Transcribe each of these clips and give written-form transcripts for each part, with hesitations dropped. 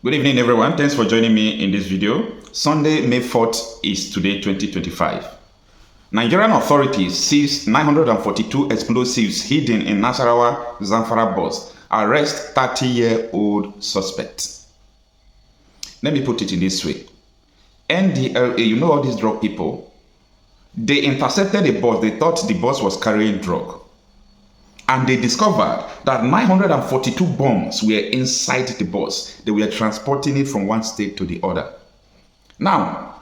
Good evening, everyone. Thanks for joining me in this video. Sunday, May 4th is today, 2025. Nigerian authorities seized 942 explosives hidden in Nasarawa Zamfara bus. Arrest 30-year-old suspect. Let me put it in this way. NDLEA, you know all these drug people, they intercepted a bus. They thought the bus was carrying drug. And they discovered that 942 bombs were inside the bus. They were transporting it from one state to the other. Now,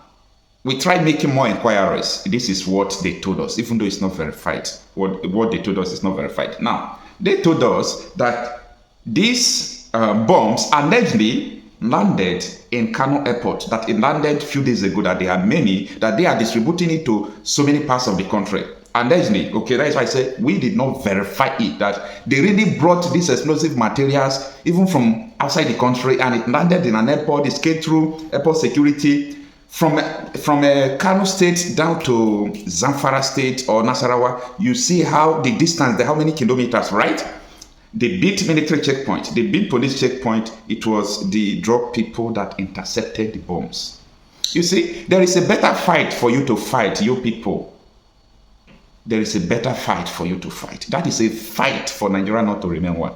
we tried making more inquiries. This is what they told us, even though it's not verified. What they told us is not verified. Now, they told us that these bombs allegedly landed in Kanu airport, that it landed a few days ago, that there are many, that they are distributing it to so many parts of the country. Allegedly, okay, that is why I said we did not verify it, that they really brought these explosive materials even from outside the country, and it landed in an airport. It came through airport security from Kano state down to Zamfara state or Nasarawa. You see how the distance, how many kilometers, right? They beat military checkpoint, they beat police checkpoint. It was the drug people that intercepted the bombs. You see, there is a better fight for you to fight, you people. There is a better fight for you to fight. That is a fight for Nigeria not to remain one.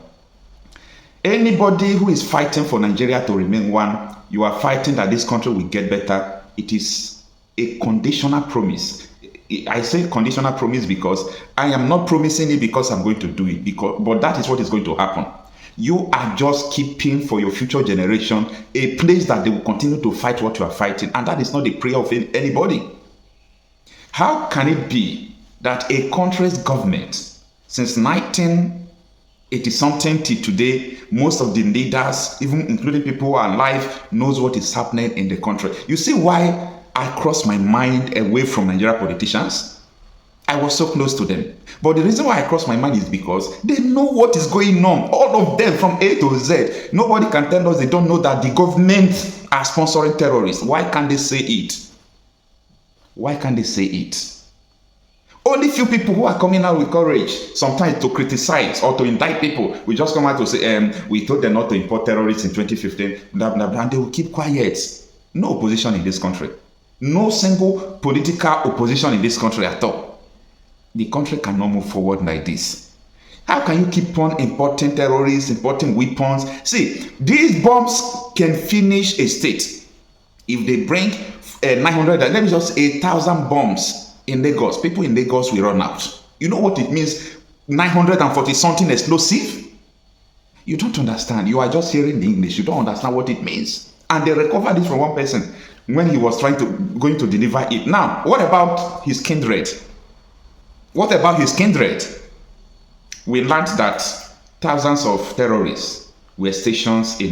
Anybody who is fighting for Nigeria to remain one, you are fighting that this country will get better. It is a conditional promise. I say conditional promise because I am not promising it because I'm going to do it, but that is what is going to happen. You are just keeping for your future generation a place that they will continue to fight what you are fighting, and that is not the prayer of anybody. How can it be that a country's government, since 1980 something till today, most of the leaders, even including people who are alive, knows what is happening in the country? You see why I crossed my mind away from Nigerian politicians? I was so close to them. But the reason why I crossed my mind is because they know what is going on. All of them from A to Z. Nobody can tell us they don't know that the government are sponsoring terrorists. Why can't they say it? Why can't they say it? Only few people who are coming out with courage, sometimes to criticize or to indict people, we just come out to say, we told them not to import terrorists in 2015, blah, blah, blah, and they will keep quiet. No opposition in this country. No single political opposition in this country at all. The country cannot move forward like this. How can you keep on importing terrorists, importing weapons? See, these bombs can finish a state. If they bring 900, let me just say 1,000 bombs in Lagos, people in Lagos will run out. You know what it means? 940 something explosive? You don't understand. You are just hearing the English. You don't understand what it means. And they recovered this from one person when he was going to deliver it. Now, what about his kindred? What about his kindred? We learned that thousands of terrorists were stationed in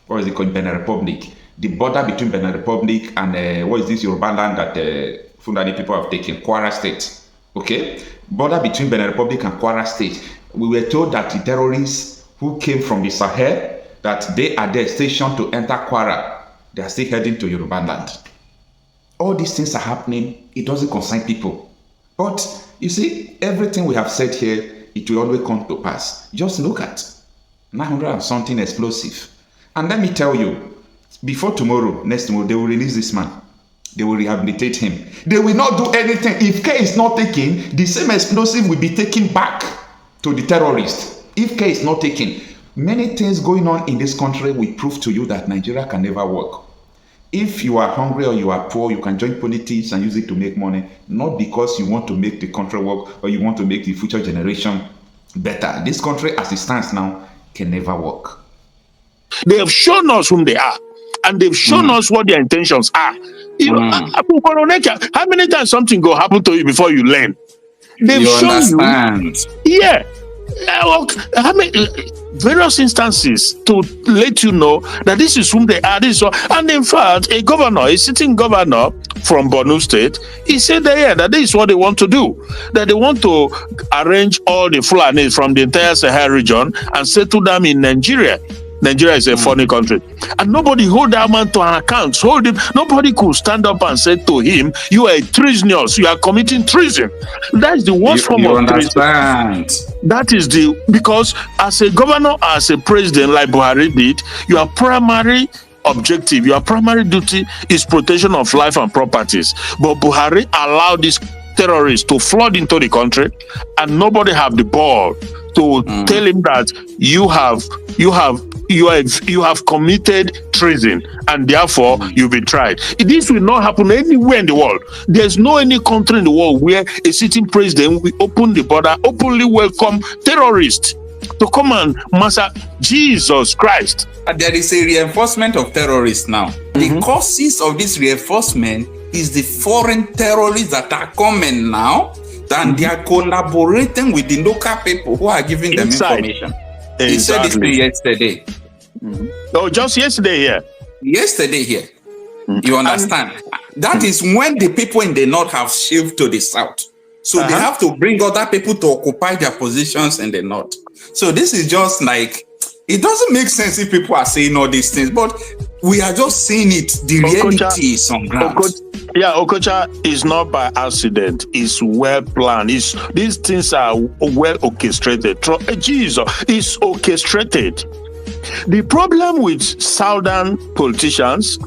Benin Republic. The border between Benin Republic and what is this Yoruba land that Fulani people have taken, Kwara State. Okay? Border between Benin Republic and Kwara State. We were told that the terrorists who came from the Sahel, that they are there stationed to enter Kwara. They are still heading to Yoruba land. All these things are happening. It doesn't concern people. But you see, everything we have said here, it will always come to pass. Just look at 900 and something explosive. And let me tell you, before tomorrow, next tomorrow, they will release this man. They will rehabilitate him. They will not do anything. If K is not taken, the same explosive will be taken back to the terrorist. If K is not taken, many things going on in this country will prove to you that Nigeria can never work. If you are hungry or you are poor, you can join politics and use it to make money, not because you want to make the country work or you want to make the future generation better. This country, as it stands now, can never work. They have shown us whom they are, and they've shown us what their intentions are. You know, how many times something go happen to you before you learn? They've shown you. Yeah. How many various instances to let you know that this is whom they are. And in fact, a sitting governor from Borno State, he said that this is what they want to do. That they want to arrange all the Fulani from the entire Sahel region and settle them in Nigeria. Nigeria is a funny country. And nobody hold that man to an account. Hold him. Nobody could stand up and say to him, you are a treasonous. You are committing treason. That is the worst form of treason. That is because as a governor, as a president like Buhari did, your primary objective, your primary duty is protection of life and properties. But Buhari allowed these terrorists to flood into the country, and nobody have the ball to tell him that you have committed treason, and therefore you'll be tried. This will not happen anywhere in the world. There's no any country in the world where a sitting president will open the border, openly welcome terrorists to come and massacre. Jesus Christ. There is a reinforcement of terrorists now. The causes of this reinforcement is the foreign terrorists that are coming now, and they are collaborating with the local people who are giving them information. Exactly. He said this yesterday. Oh, just yesterday here. Yesterday here. You understand? That is when the people in the north have shifted to the south. So they have to bring other people to occupy their positions in the north. So this is just like, it doesn't make sense if people are saying all these things, but we are just seeing it. The reality is on ground. Okocha is not by accident. It's well planned. These things are well orchestrated. Jesus, it's orchestrated. The problem with southern politicians,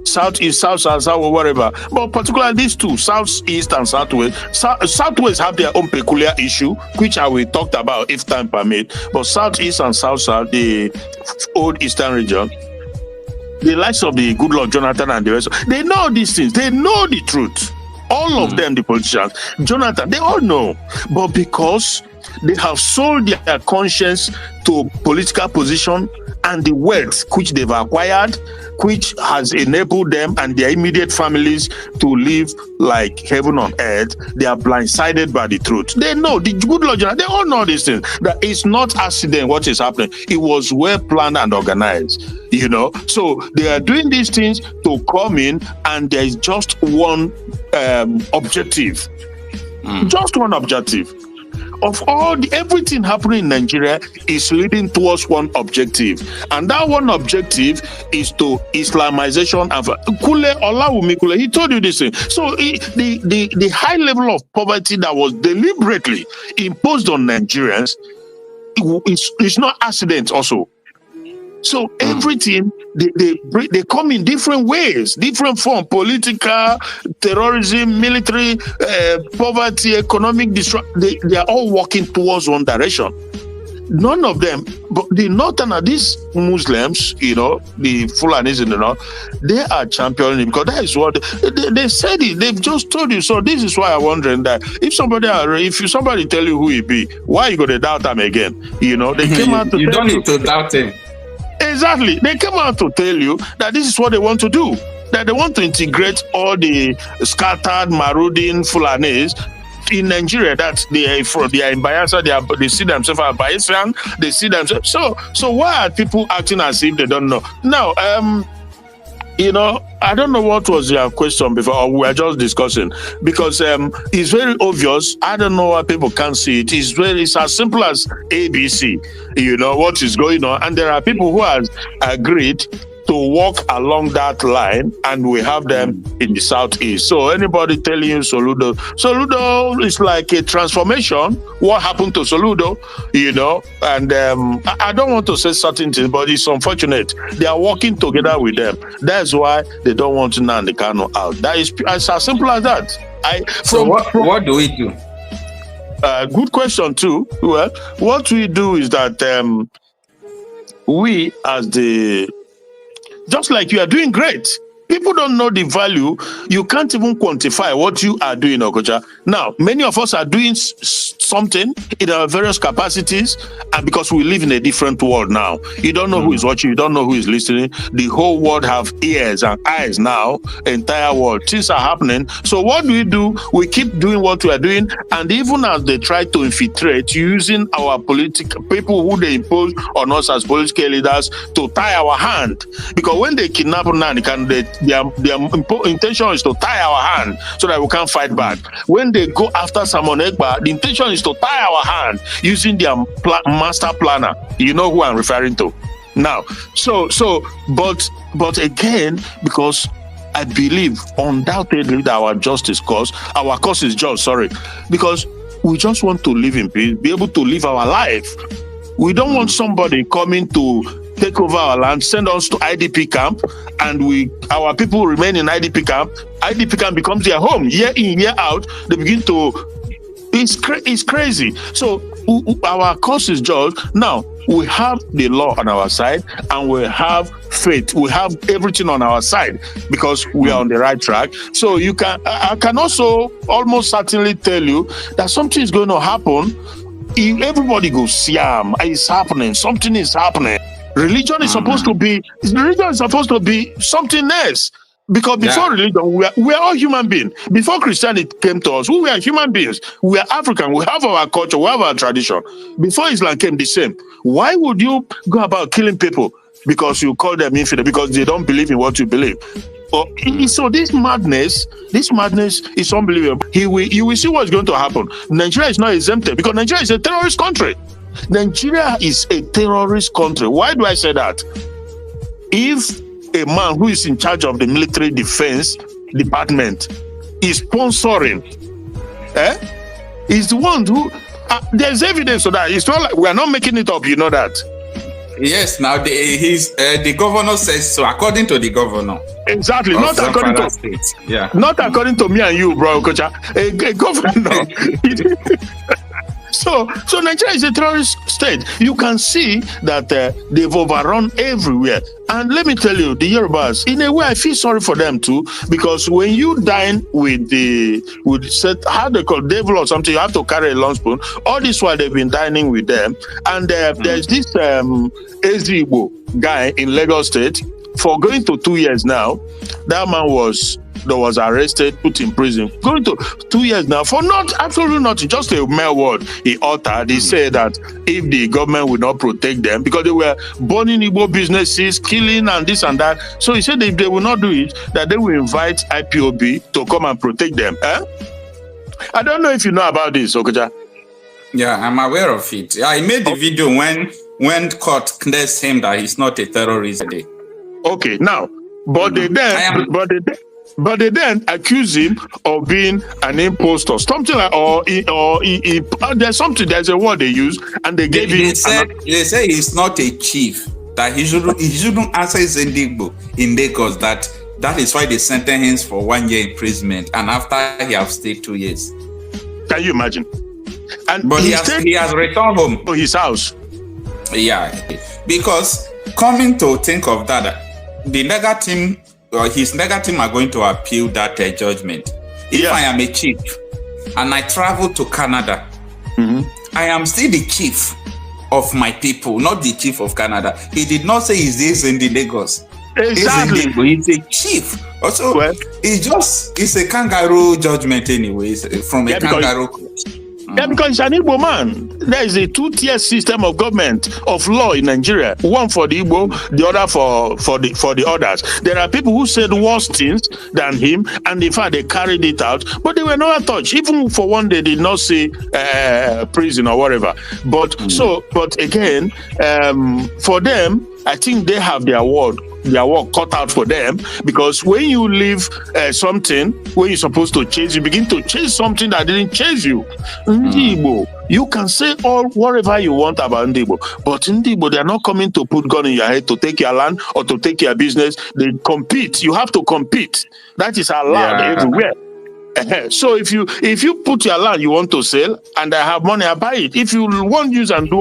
southeast, south, whatever, but particularly these two, southeast and southwest. Southwest have their own peculiar issue, which I will talk about if time permit. But southeast and south, the old eastern region, the likes of the good Lord Jonathan and the rest, they know these things. They know the truth. All of them, the politicians, Jonathan, they all know. But because they have sold their conscience to political position and the wealth which they've acquired, which has enabled them and their immediate families to live like heaven on earth, they are blindsided by the truth. They know, the good Lord, they all know these things. That it's not accident what is happening. It was well planned and organized, So they are doing these things to come in, and there is just one objective. Just one objective. Of everything happening in Nigeria is leading towards one objective, and that one objective is to Islamization of Kule Olawumi Kule. He told you this thing. So the high level of poverty that was deliberately imposed on Nigerians is not accident also. So everything they come in different ways, different form: political, terrorism, military, poverty, economic destruction. They are all working towards one direction. None of them, but the northern, these Muslims, the Fulanis in the north, they are championing it, because that is what they said it. They've just told you. So this is why I'm wondering that if somebody tell you who he be, why you gonna doubt him again? They came out to you don't need to doubt him. Exactly. They come out to tell you that this is what they want to do. That they want to integrate all the scattered, marauding Fulanis in Nigeria. That they are in Biafra. They see themselves as Biafran. They see themselves. So why are people acting as if they don't know? Now, I don't know what was your question before, or we were just discussing, because it's very obvious. I don't know why people can't see it. It's as simple as ABC, what is going on. And there are people who have agreed to walk along that line, and we have them in the southeast. So anybody telling you Soludo is like a transformation. What happened to Soludo, and I don't want to say certain things, but it's unfortunate. They are working together with them. That's why they don't want Nnamdi Kanu out. That is as simple as that. What do we do? Good question too. Well, what we do is that we as just like you are doing great. People don't know the value. You can't even quantify what you are doing, Okocha. Now, many of us are doing something in our various capacities, and because we live in a different world now. You don't know who is watching. You don't know who is listening. The whole world have ears and eyes now. Entire world. Things are happening. So what do? We keep doing what we are doing, and even as they try to infiltrate, using our political people who they impose on us as political leaders to tie our hand. Because when they kidnap Nnamdi, their intention is to tie our hand so that we can't fight back. When they go after someone Ekpa, the intention is to tie our hand using their master planner. You know who I'm referring to. Now, but again, because I believe undoubtedly that our cause is just, because we just want to live in peace, be able to live our life. We don't want somebody coming to take over our land, send us to IDP camp, and our people remain in IDP camp. IDP camp becomes their home. Year in, year out, they begin to. It's crazy. So our cause is just. Now we have the law on our side, and we have faith. We have everything on our side because we are on the right track. So I can also almost certainly tell you that something is going to happen. If everybody goes, Siam, it's happening. Something is happening. Religion is supposed to be something else. Because before religion, we are all human beings. Before Christianity came to us, we were human beings. We are African. We have our culture. We have our tradition. Before Islam came, the same. Why would you go about killing people? Because you call them infidel, because they don't believe in what you believe. So this madness is unbelievable. You will see what's going to happen. Nigeria is not exempted because Nigeria is a terrorist country. Nigeria is a terrorist country. Why do I say that? If a man who is in charge of the military defense department is sponsoring, is the one who there's evidence of that. It's not like we are not making it up, you know that. Yes, now the governor says so, according to the governor. Exactly, not according to State. Yeah. Not according to me and you, bro, Kocha. A governor. So Nigeria is a terrorist state. You can see that they've overrun everywhere. And let me tell you, the Yorubas, in a way, I feel sorry for them too, because when you dine with how they call devil or something, you have to carry a long spoon. All this while they've been dining with them, and there's this Igbo guy in Lagos State for going to 2 years now. That man was arrested, put in prison, going to 2 years now for absolutely nothing, just a mere word he uttered. He said that if the government would not protect them, because they were burning Igbo businesses, killing and this and that, so he said if they will not do it, that they will invite ipob to come and protect them. I don't know if you know about this, Okocha. Yeah, I'm aware of it. I made the video when court clears him that he's not a terrorist. Okay, now, but they then accuse him of being an impostor, something like, there's a word they use, and they gave him. They say he's not a chief, that he shouldn't answer his Igbo in Lagos. That is why they sentenced him for 1 year imprisonment, and after he has stayed 2 years. Can you imagine? But he has returned home to his house. Yeah, because coming to think of that, the legal team. His legal team are going to appeal that judgment. If I am a chief and I travel to Canada, I am still the chief of my people, not the chief of Canada. He did not say he's in the Lagos. Exactly. He's a chief. Also, it's a kangaroo judgment anyways, from a kangaroo court. Yeah, because he's an Igbo man. There is a two-tier system of government, of law in Nigeria. One for the Igbo, the other for the others. There are people who said worse things than him, and in fact they carried it out, but they were never touched. Even for one, they did not say prison or whatever. But again, for them, I think they have their work cut out for them, because when you leave something, when you're supposed to chase, you begin to chase something that didn't chase you. Igbo, you can say whatever you want about Igbo, but Igbo, they are not coming to put gun in your head to take your land or to take your business. They compete. You have to compete. That is allowed everywhere. So if you put your land you want to sell and I have money, I buy it. If you want use and do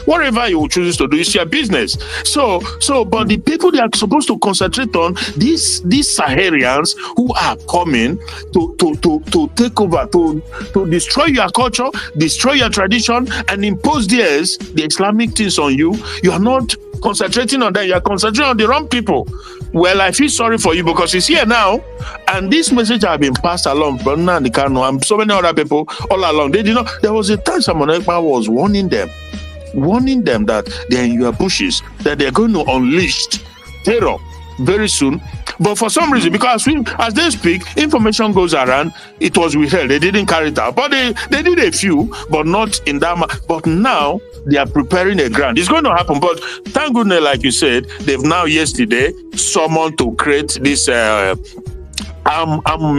whatever you choose to do, it's your business. So but the people they are supposed to concentrate on, these Saharians who are coming to take over, to destroy your culture, destroy your tradition, and impose theirs, the Islamic things on you. You are not concentrating on that. You are concentrating on the wrong people. Well, I feel sorry for you because it's here now, and this message has been passed along from Nnamdi Kanu and so many other people all along. They did not. There was a time someone Ekpa was warning them that they're in your bushes, that they're going to unleash terror very soon. But for some reason, because as they speak, information goes around, it was withheld. They didn't carry it out. But they did a few, but not in that. But now they are preparing a ground. It's going to happen, but thank goodness, like you said, they've now yesterday summoned to create this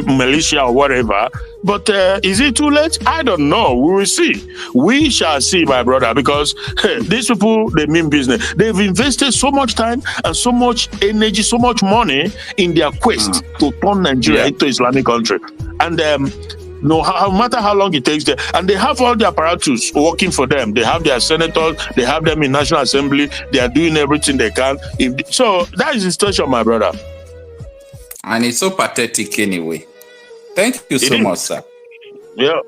militia or whatever. But is it too late? I don't know. We will see. We shall see, my brother, because these people, they mean business. They've invested so much time and so much energy, so much money in their quest to turn Nigeria into Islamic country. And no matter how long it takes them, and they have all the apparatus working for them. They have their senators, they have them in National Assembly, they are doing everything they can. So that is the situation, my brother. And it's so pathetic anyway. Thank you so much, sir. Yeah.